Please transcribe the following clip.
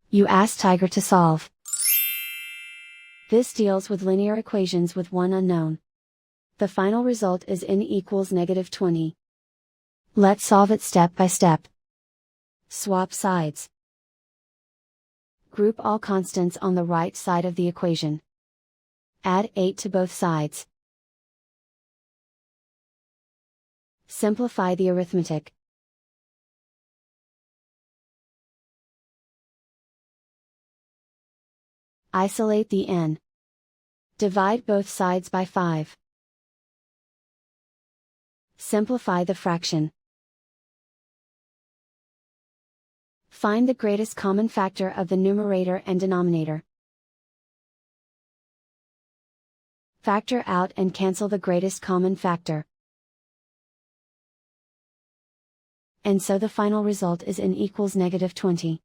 You ask Tiger to solve. This deals with linear equations with one unknown. The final result is n equals -20. Let's solve it step by step. Swap sides. Group all constants on the right side of the equation. Add 8 to both sides. Simplify the arithmetic. Isolate the n. Divide both sides by 5. Simplify the fraction. Find the greatest common factor of the numerator and denominator. Factor out and cancel the greatest common factor. And so the final result is n equals -20.